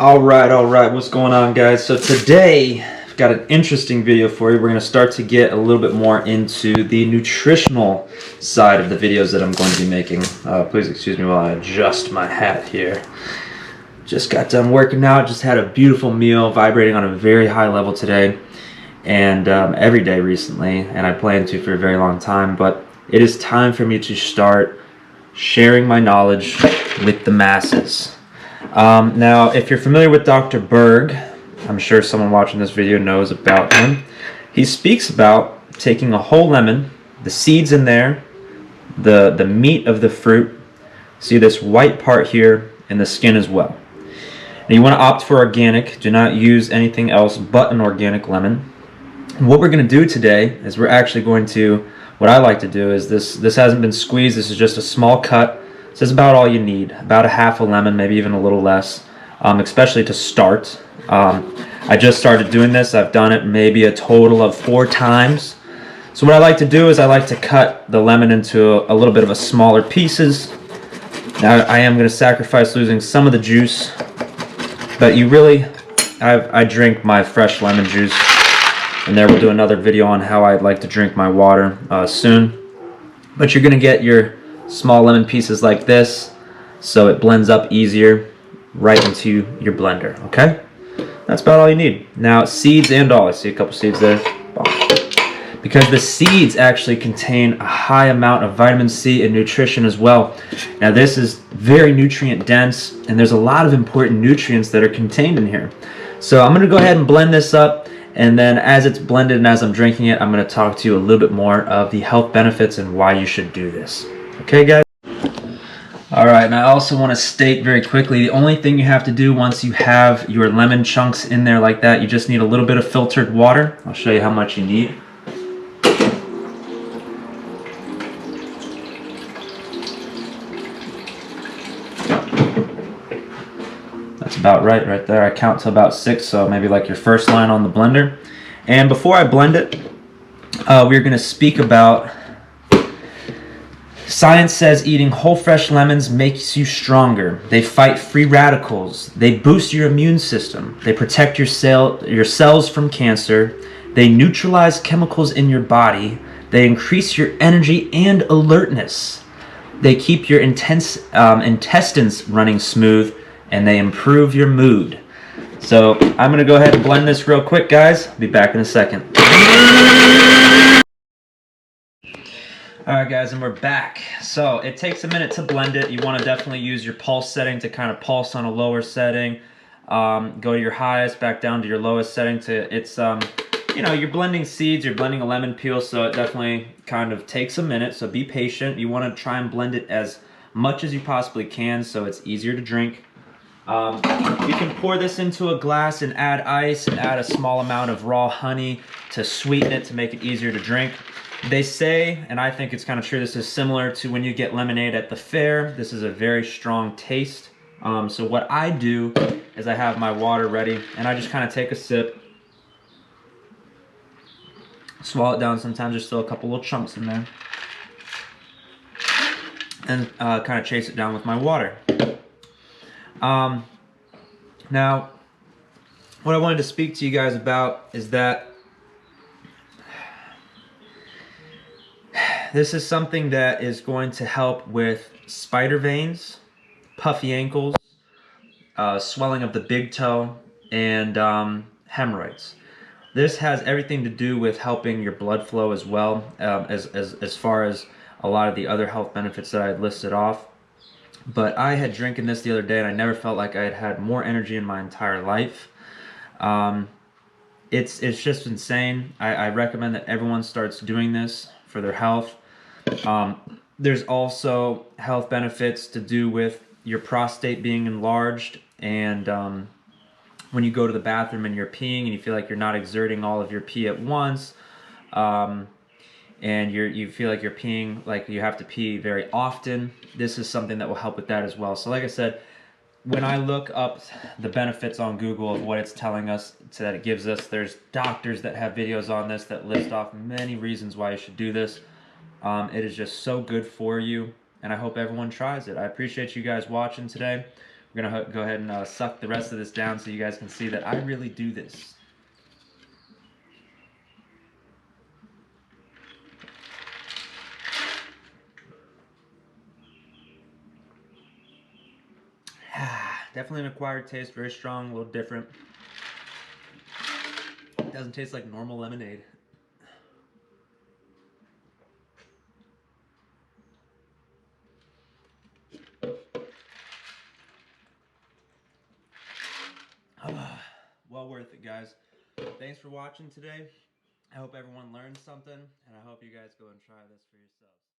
All right, what's going on, guys? So today I've got an interesting video for you. We're going to start to get a little bit more into the nutritional side of the videos that I'm going to be making. Please excuse me while I adjust my hat here. Just got done working out, just had a beautiful meal, vibrating on a very high level today, and every day recently, and I plan to for a very long time, but it is time for me to start sharing my knowledge with the masses. Now, if you're familiar with Dr. Berg, I'm sure someone watching this video knows about him. He speaks about taking a whole lemon, the seeds in there, the meat of the fruit, see this white part here, and the skin as well. Now, you want to opt for organic. Do not use anything else but an organic lemon. And what we're going to do today is we're actually going to, what I like to do is this hasn't been squeezed. This is just a small cut. This is about all you need, about a half a lemon, maybe even a little less, especially to start. I just started doing this. I've done it maybe a total of 4 times. So what I like to do is I like to cut the lemon into a little bit of a smaller pieces. Now I am going to sacrifice losing some of the juice, but I drink my fresh lemon juice, and there we'll do another video on how I'd like to drink my water soon. But you're going to get your small lemon pieces like this, so it blends up easier right into your blender. Okay, that's about all you need. Now, seeds and all, I see a couple seeds there, because the seeds actually contain a high amount of vitamin C and nutrition as well. Now, this is very nutrient dense, and there's a lot of important nutrients that are contained in here. So I'm going to go ahead and blend this up, and then as it's blended and as I'm drinking it, I'm going to talk to you a little bit more of the health benefits and why you should do this. Okay, guys? Alright, and I also want to state very quickly, the only thing you have to do once you have your lemon chunks in there like that, you just need a little bit of filtered water. I'll show you how much you need. That's about right there. I count to about 6, so maybe like your first line on the blender. And before I blend it, we're going to speak about science says eating whole fresh lemons makes you stronger. They fight free radicals. They boost your immune system. They protect your cells from cancer. They neutralize chemicals in your body. They increase your energy and alertness. They keep your intestines running smooth, and they improve your mood. So I'm going to go ahead and blend this real quick, guys. I'll be back in a second. Alright, guys, and we're back. So it takes a minute to blend it. You want to definitely use your pulse setting to kind of pulse on a lower setting. Go to your highest, back down to your lowest setting. You're blending seeds, you're blending a lemon peel, so it definitely kind of takes a minute. So be patient. You want to try and blend it as much as you possibly can so it's easier to drink. You can pour this into a glass and add ice and add a small amount of raw honey to sweeten it to make it easier to drink. They say, and I think it's kind of true, this is similar to when you get lemonade at the fair. This is a very strong taste. So what I do is I have my water ready, and I just kind of take a sip, swallow it down. Sometimes just throw a couple little chunks in there, and kind of chase it down with my water. Now, what I wanted to speak to you guys about is that this is something that is going to help with spider veins, puffy ankles, swelling of the big toe, and hemorrhoids. This has everything to do with helping your blood flow as well, as far as a lot of the other health benefits that I had listed off. But I had drinking this the other day, and I never felt like I had had more energy in my entire life. It's just insane. I recommend that everyone starts doing this for their health. There's also health benefits to do with your prostate being enlarged, and when you go to the bathroom and you're peeing and you feel like you're not exerting all of your pee at once, and you feel like you're peeing like you have to pee very often, this is something that will help with that as well. So like I said, when I look up the benefits on Google of what it's telling us that it gives us, there's doctors that have videos on this that list off many reasons why you should do this. It is just so good for you, and I hope everyone tries it. I appreciate you guys watching today. We're gonna go ahead and suck the rest of this down so you guys can see that I really do this. Definitely an acquired taste, very strong, a little different. It doesn't taste like normal lemonade. Well worth it, guys. Thanks for watching today. I hope everyone learned something, and I hope you guys go and try this for yourselves.